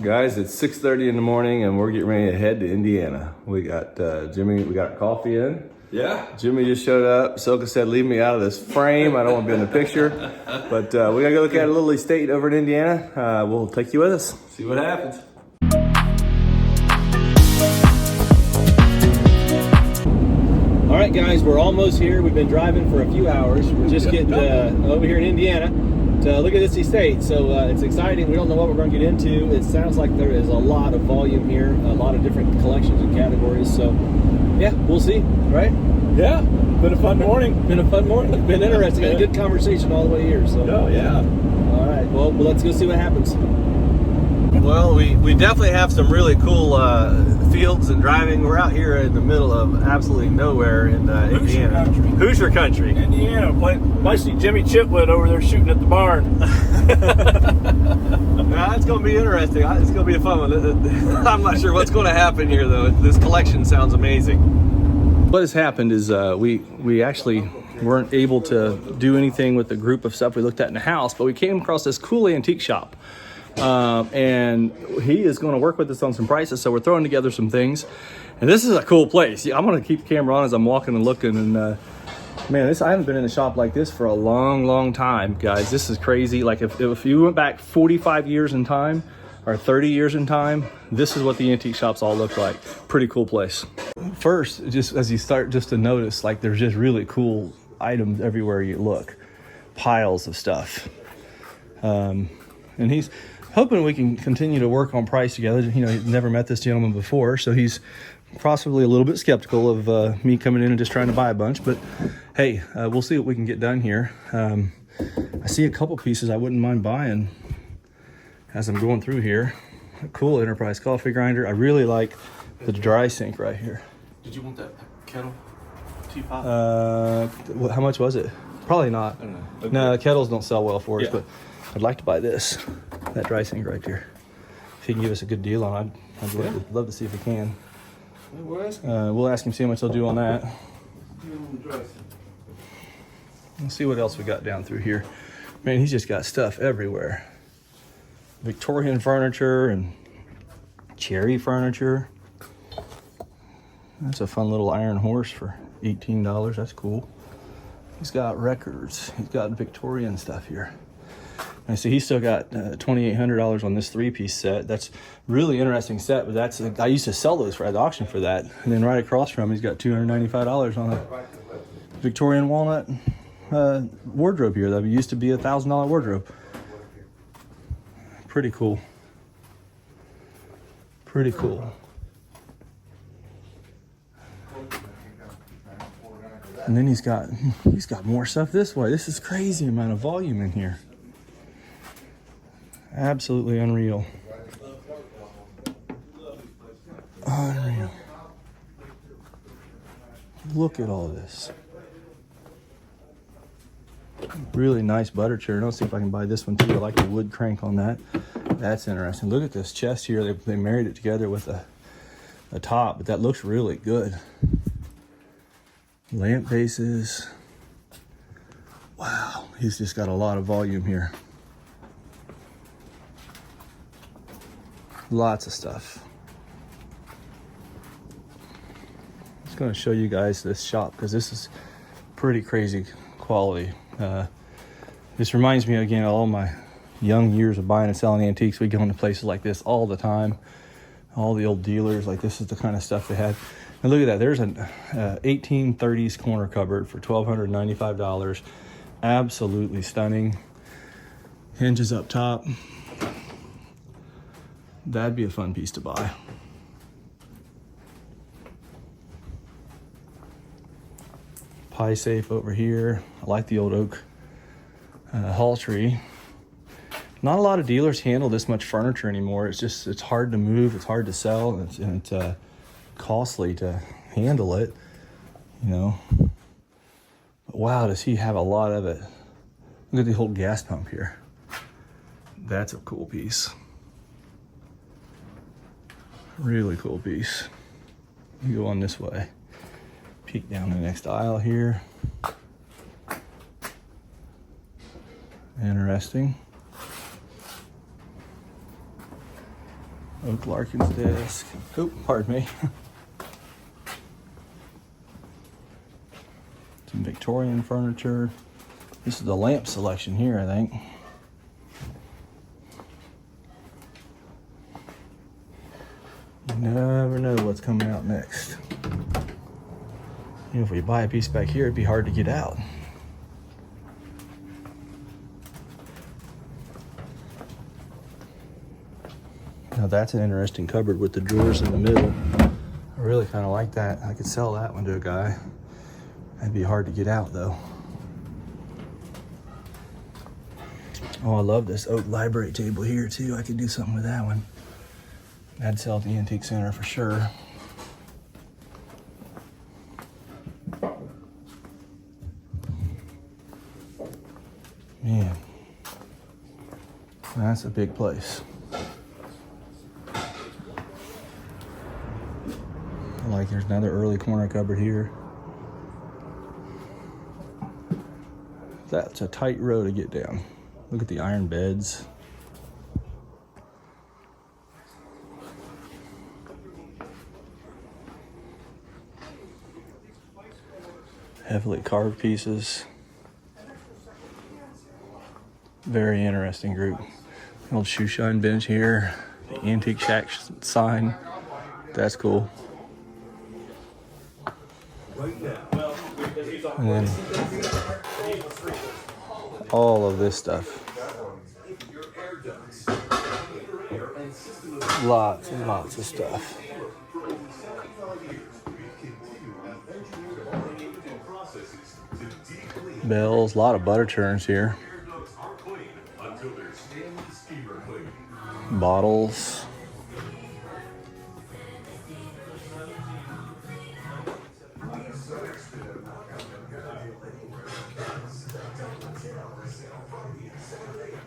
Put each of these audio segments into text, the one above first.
Guys, it's 6:30 in the morning and we're getting ready to head to Indiana. We got Jimmy, we got coffee in. Yeah. Jimmy just showed up. Soka said, leave me out of this frame. I don't want to be in the picture. But we got to go look at a little estate over in Indiana. We'll take you with us. See what happens. All right, guys, we're almost here. We've been driving for a few hours. We're just getting over here in Indiana to look at this estate. So it's exciting. We don't know what we're going to get into. It sounds like there is a lot of volume here, a lot of different collections and categories. So, yeah, we'll see, right? Yeah. Been a fun morning. Been a fun morning. Been interesting. Had a good conversation all the way here. So. Oh, yeah. All right. Well, let's go see what happens. Well, we definitely have some really cool fields and driving. We're out here in the middle of absolutely nowhere in Indiana. Country. Hoosier country. Indiana. Might see Jimmy Chitwood over there shooting at the barn. It's going to be interesting. It's going to be a fun one. I'm not sure what's going to happen here, though. This collection sounds amazing. What has happened is we actually weren't able to do anything with the group of stuff we looked at in the house, but we came across this cool antique shop. And he is going to work with us on some prices, so we're throwing together some things. And this is a cool place. I'm going to keep the camera on as I'm walking and looking. And man, I haven't been in a shop like this for a long time, guys. This is crazy. Like if you went back 45 years in time or 30 years in time, this is what the antique shops all look like. Pretty cool place. First, just as you start just to notice, like there's just really cool items everywhere you look. Piles of stuff. And he's hoping we can continue to work on price together. You know, he's never met this gentleman before, so he's possibly a little bit skeptical of me coming in and just trying to buy a bunch. But hey, we'll see what we can get done here. I see a couple pieces I wouldn't mind buying as I'm going through here. A cool Enterprise coffee grinder. I really like the dry sink right here. Did you want that kettle? Teapot? How much was it? Probably not. I don't know. Okay. No, kettles don't sell well for us, Yeah. but I'd like to buy this. That dry sink right there. If he can give us a good deal on it, I'd love to see if he can. We'll ask him, see how much he'll do on that. Let's see what else we got down through here. Man, he's just got stuff everywhere. Victorian furniture and cherry furniture. That's a fun little iron horse for $18. That's cool. He's got records. He's got Victorian stuff here. And so he's still got $2,800 on this 3-piece set. That's really interesting set, but I used to sell those at the auction for that. And then right across from him, he's got $295 on a Victorian walnut wardrobe here. That used to be a $1,000 wardrobe. Pretty cool. Pretty cool. And then he's got more stuff this way. This is crazy amount of volume in here. Absolutely unreal. Unreal. Look at all this. Really nice butter churn. Let's see if I can buy this one too. I like the wood crank on that. That's interesting. Look at this chest here. They married it together with a top, but that looks really good. Lamp bases. Wow, he's just got a lot of volume here. Lots of stuff. I'm just going to show you guys this shop because this is pretty crazy quality. This reminds me again of all my young years of buying and selling antiques. We go into places like this all the time. All the old dealers, like this is the kind of stuff they had. And look at that, there's an 1830s corner cupboard for $1,295. Absolutely stunning. Hinges up top. That'd be a fun piece to buy. Pie safe over here. I like the old oak hall tree. Not a lot of dealers handle this much furniture anymore. It's hard to move, it's hard to sell, and it's costly to handle it, you know. But wow, does he have a lot of it. Look at the whole gas pump here. That's a cool piece. Really cool piece. You go on this way. Peek down the next aisle here. Interesting. Oak Larkin's desk. Oh, pardon me. Some Victorian furniture. This is the lamp selection here, I think. You never know what's coming out next. You know, if we buy a piece back here, it'd be hard to get out. Now that's an interesting cupboard with the drawers in the middle. I really kind of like that. I could sell that one to a guy. That'd be hard to get out though. Oh, I love this oak library table here too. I could do something with that one. I'd sell at the antique center for sure. Man, that's a big place. Like there's another early corner cupboard here. That's a tight row to get down. Look at the iron beds. Heavily carved pieces. Very interesting group. The old shoe shine bench here. The Antique Shack sign. That's cool. And then all of this stuff. Lots and lots of stuff. Bells, a lot of butter churns here. Bottles.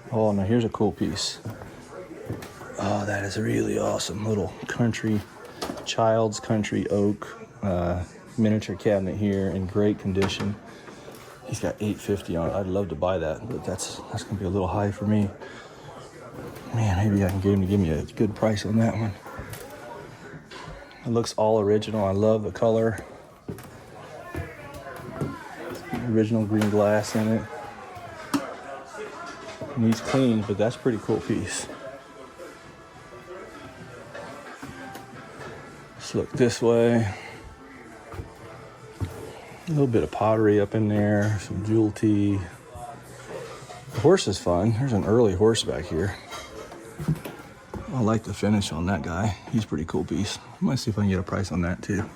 Oh, now here's a cool piece. Oh, that is really awesome. Little country, child's country oak miniature cabinet here in great condition. He's got $850 on it. I'd love to buy that, but that's gonna be a little high for me. Man, maybe I can get him to give me a good price on that one. It looks all original. I love the color. Original green glass in it. Needs clean, but that's a pretty cool piece. Let's look this way. A little bit of pottery up in there, some jewel tea. The horse is fun. There's an early horse back here. I like the finish on that guy. He's a pretty cool piece. I might see if I can get a price on that too.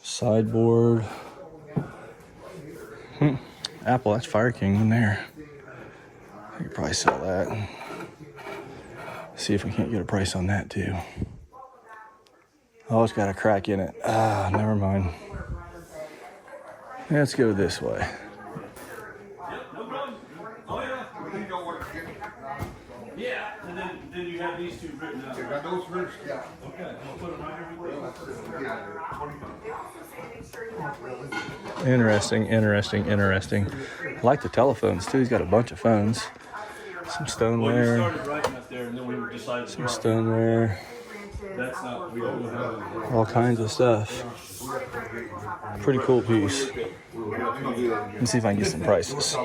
Sideboard. Apple, that's Fire King in there. I could probably sell that. See if we can't get a price on that too. Oh, it's got a crack in it. Ah, never mind. Let's go this way. Yeah, and then you have these two written out. Got those written, yeah. Okay, I'll put them right here. Interesting. I like the telephones too. He's got a bunch of phones. Some Well, you stoneware. started writing up there, and then we decided to Some stoneware. that's not, we don't have. All kinds of stuff. Pretty cool piece. Let's see if I can get some prices.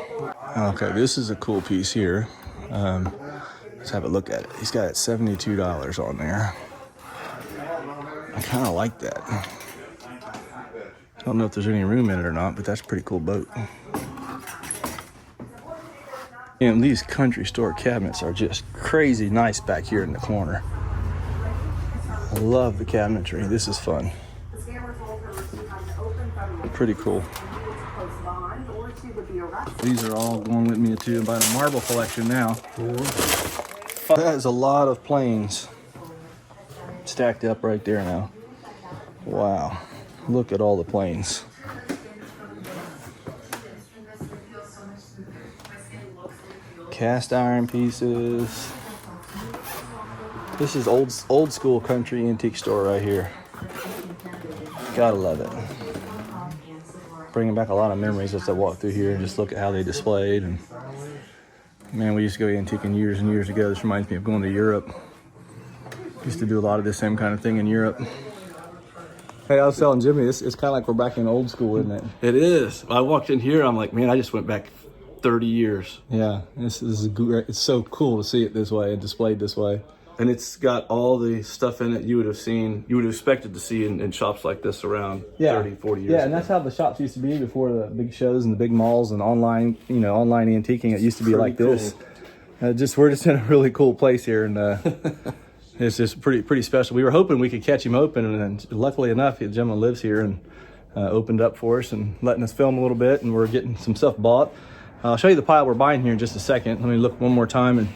Okay, this is a cool piece here. Let's have a look at it. He's got $72 on there. I kind of like that. I don't know if there's any room in it or not, but that's a pretty cool boat. And these country store cabinets are just crazy nice back here in the corner. I love the cabinetry. This is fun. Pretty cool. These are all going with me to buy a marble collection now. That is a lot of planes stacked up right there now. Wow. Look at all the planes. Cast iron pieces. This is old school country antique store right here. Gotta love it. Bringing back a lot of memories as I walk through here and just look at how they displayed and Man, we used to go antiquing years and years ago. This reminds me of going to Europe. Used to do a lot of this same kind of thing in Europe. Hey, I was telling Jimmy, it's kind of like we're back in old school, isn't it? It is. I walked in here, I'm like, man, I just went back 30 years. Yeah, this is great. It's so cool to see it this way and displayed this way. And it's got all the stuff in it you would have seen, you would have expected to see in shops like this around 30, 40 years Yeah, ago. and that's how the shops used to be before the big shows and the big malls and online, online antiquing. It used to be like this. We're just in a really cool place here, and it's just pretty special. We were hoping we could catch him open, and luckily enough, the gentleman lives here and opened up for us and letting us film a little bit, and we're getting some stuff bought. I'll show you the pile we're buying here in just a second. Let me look one more time and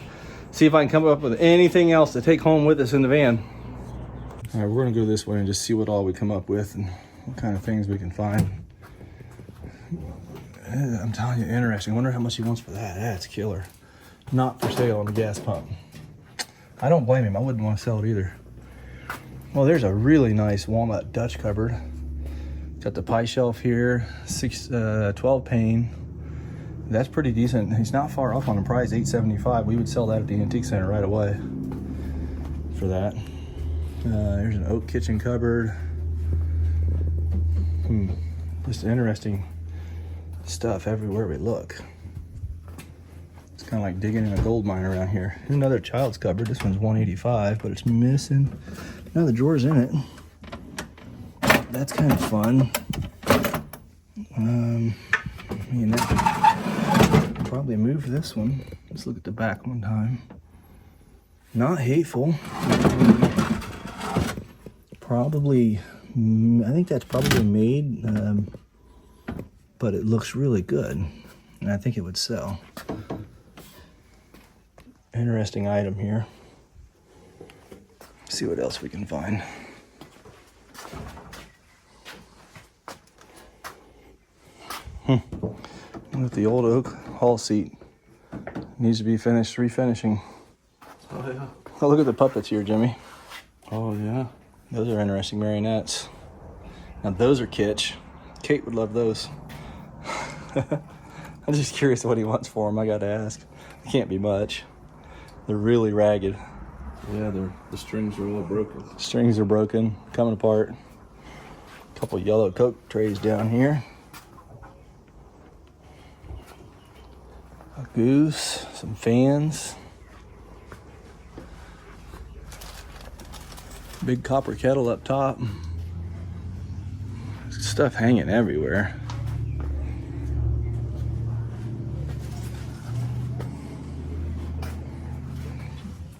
see if I can come up with anything else to take home with us in the van. All right, we're gonna go this way and just see what all we come up with and what kind of things we can find. I'm telling you, interesting. I wonder how much he wants for that. That's killer. Not for sale on the gas pump. I don't blame him. I wouldn't want to sell it either. Well, there's a really nice walnut Dutch cupboard. Got the pie shelf here, 12 pane. That's pretty decent. He's not far off on the price, $8.75. We would sell that at the antique center right away for that. There's an oak kitchen cupboard. Just interesting stuff everywhere we look. It's kind of like digging in a gold mine around here. Here's another child's cupboard. This one's $185, but it's missing. Now the drawer's in it. That's kind of fun. Probably move this one. Let's look at the back one time. Not hateful. Probably, I think that's probably made, but it looks really good, and I think it would sell. Interesting item here. See what else we can find. With the old oak hall seat, needs to be finished refinishing. Oh, yeah. Oh, look at the puppets here, Jimmy. Oh, yeah. Those are interesting marionettes. Now those are kitsch. Kate would love those. I'm just curious what he wants for them. I gotta ask. It can't be much. They're really ragged. Yeah, the strings are all broken. Strings are broken, coming apart. A couple yellow Coke trays down here. A goose, some fans. Big copper kettle up top. Stuff hanging everywhere.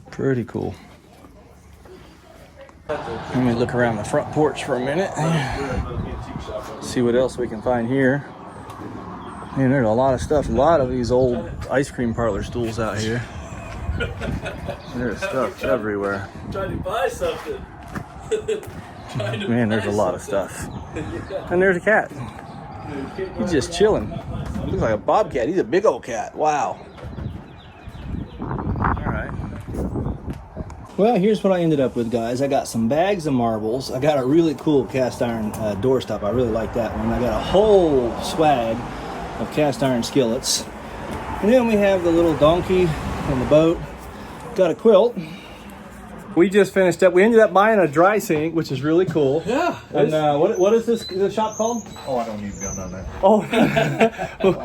Pretty cool. Let me look around the front porch for a minute. See what else we can find here. Man, there's a lot of stuff. A lot of these old ice cream parlor stools out here. There's stuff everywhere. Trying to buy something. Man, there's a lot of stuff. And there's a cat. He's just chilling. Looks like a bobcat. He's a big old cat. Wow. All right. Well, here's what I ended up with, guys. I got some bags of marbles. I got a really cool cast iron doorstop. I really like that one. I got a whole swag of cast iron skillets. And then we have the little donkey and the boat. Got a quilt. We just finished up. We ended up buying a dry sink, which is really cool. Yeah. And what is this shop called? Oh, I don't need to go on that. Oh,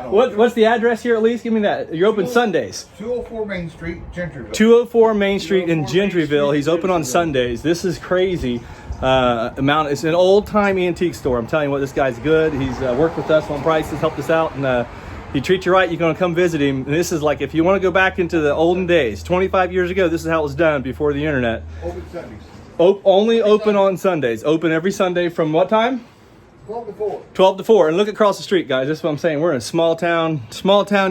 what's the address here at least? Give me that. You're open Sundays. 204 Main Street, Gentryville. 204 Main Street in Gentryville. He's open on Sundays. This is crazy. It's an old-time antique store. I'm telling you what, this guy's good. He's worked with us on prices, helped us out, and he treats you right. You're going to come visit him. And this is like, if you want to go back into the olden days, 25 years ago, this is how it was done before the internet. Open Sundays. Only open on Sundays. Open every Sunday from what time? 12 to 4. 12 to 4. And look across the street, guys. That's what I'm saying. We're in small town,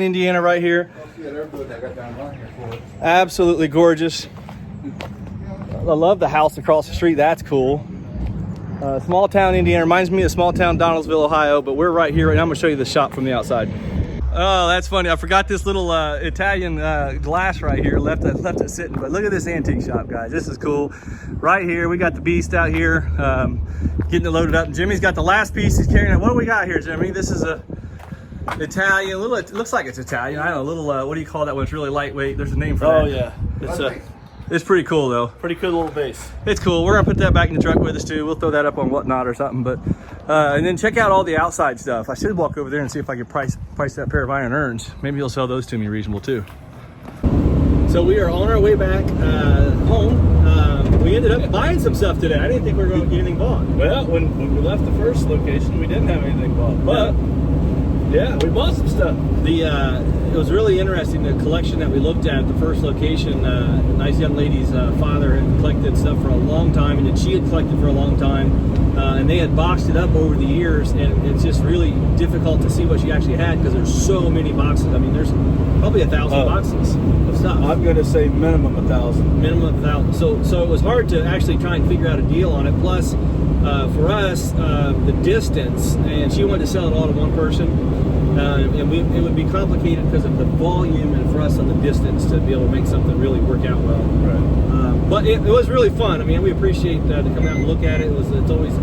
Indiana right here. Yeah, they're good. I got down line here for it. Absolutely gorgeous. I love the house across the street. That's cool. Small town Indiana reminds me of small town Donaldsville, Ohio, but we're right here. Right now I'm going to show you the shop from the outside. Oh, that's funny. I forgot this little Italian glass right here. Left it sitting. But look at this antique shop, guys. This is cool. Right here, we got the beast out here, getting it loaded up. And Jimmy's got the last piece. He's carrying it. What do we got here, Jimmy? This is a Italian, little. It looks like it's Italian. I don't know, a little. What do you call that one? It's really lightweight. There's a name for that. Oh yeah, it's a It's pretty cool though. pretty cool little base. It's cool. We're gonna put that back in the truck with us too. We'll throw that up on Whatnot or something. But and then check out all the outside stuff. I should walk over there and see if I could price that pair of iron urns. Maybe you'll sell those to me reasonable too. So we are on our way back home. We ended up buying some stuff today. I didn't think we were going to get anything bought. Well, when we left the first location, we didn't have anything bought, but yeah, we bought some stuff. It was really interesting, the collection that we looked at, the first location. A nice young lady's father had collected stuff for a long time, and then she had collected for a long time, and they had boxed it up over the years, and it's just really difficult to see what she actually had because there's so many boxes. I mean, there's probably 1,000 boxes of stuff. I'm going to say minimum 1,000. Minimum of 1,000. So it was hard to actually try and figure out a deal on it. Plus, for us, the distance, and she wanted to sell it all to one person. And it would be complicated because of the volume, and for us on the distance to be able to make something really work out well. Right. But it was really fun. I mean, we appreciate to come out and look at it. It's always,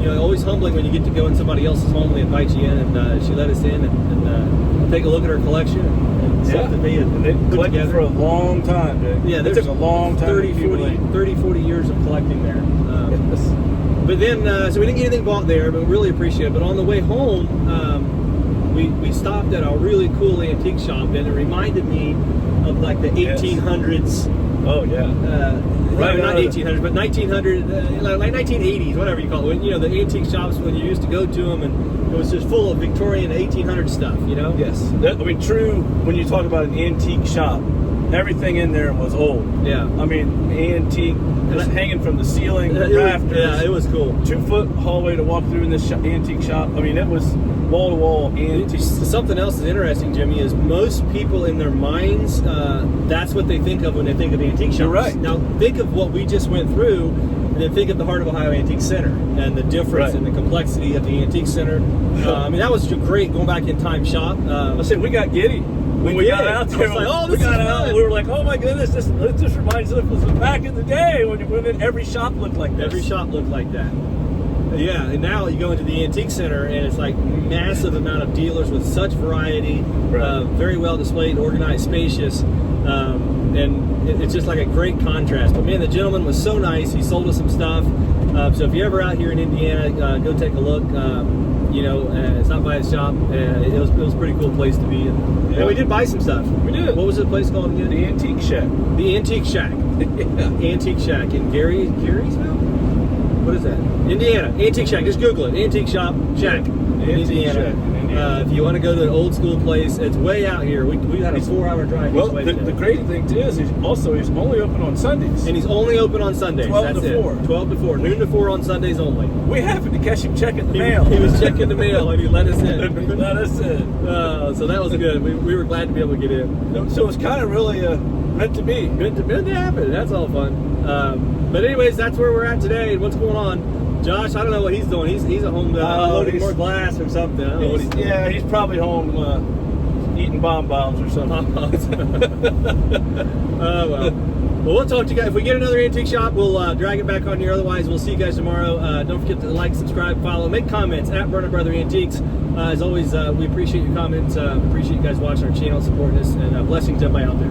always humbling when you get to go in somebody else's home. They invite you in, and she let us in and take a look at her collection and stuff that they had put collected together for a long time, Jay. Yeah, it took a long time. 30, 40 years of collecting there. But then, so we didn't get anything bought there, but we really appreciate it. But on the way home, we stopped at a really cool antique shop, and it reminded me of like the 1800s. Oh yeah. Right, not 1800s, but 1900, like 1980s, whatever you call it. When, the antique shops when you used to go to them, and it was just full of Victorian 1800 stuff. Yes. True. When you talk about an antique shop, everything in there was old. Yeah. I mean, antique, just hanging from the ceiling, the rafters. Yeah, it was cool. 2-foot hallway to walk through in this antique shop. I mean, it was wall to wall antique. Something else that's interesting, Jimmy, is most people in their minds, that's what they think of when they think of antique shops. You're right. Now, think of what we just went through, and then think of the Heart of Ohio Antique Center and the difference in the complexity of the Antique Center. I mean, that was great going back in time shop. I said, we got giddy. When we got out there, like, oh, we got out. We were like, "Oh my goodness! This reminds us of back in the day when every shop looked like this." Every shop looked like that. Yeah, and now you go into the Antique Center, and it's like massive amount of dealers with such variety, very well displayed, organized, spacious, and it's just like a great contrast. But man, the gentleman was so nice. He sold us some stuff. So if you're ever out here in Indiana, go take a look. It's not by his shop. It was a pretty cool place to be. And we did buy some stuff. We did. What was the place called again? The Antique Shack. The Antique Shack. Antique Shack in Garysville? What is that? Indiana. Antique Shack. Just Google it. Antique Shop Shack. Indiana. If you want to go to an old school place, it's way out here. We had a 4-hour drive. Well, the great thing too is he's only open on Sundays. And he's only open on Sundays. 12 to 4. 12 to 4. Noon to 4 on Sundays only. We happened to catch him checking the mail. He was checking the mail and he let us in. Let us in. So that was good. We were glad to be able to get in. So it's kind of really meant to be. Meant to happen. That's all fun. But anyways, that's where we're at today. What's going on? Josh, I don't know what he's doing. He's at home loading more glass or something. I don't know what he's doing. He's probably home eating bombs or something. Well, we'll talk to you guys. If we get another antique shop, we'll drag it back on here. Otherwise, we'll see you guys tomorrow. Don't forget to like, subscribe, follow, make comments at Burner Brother Antiques. As always, we appreciate your comments. Appreciate you guys watching our channel, supporting us, and blessings to everybody out there.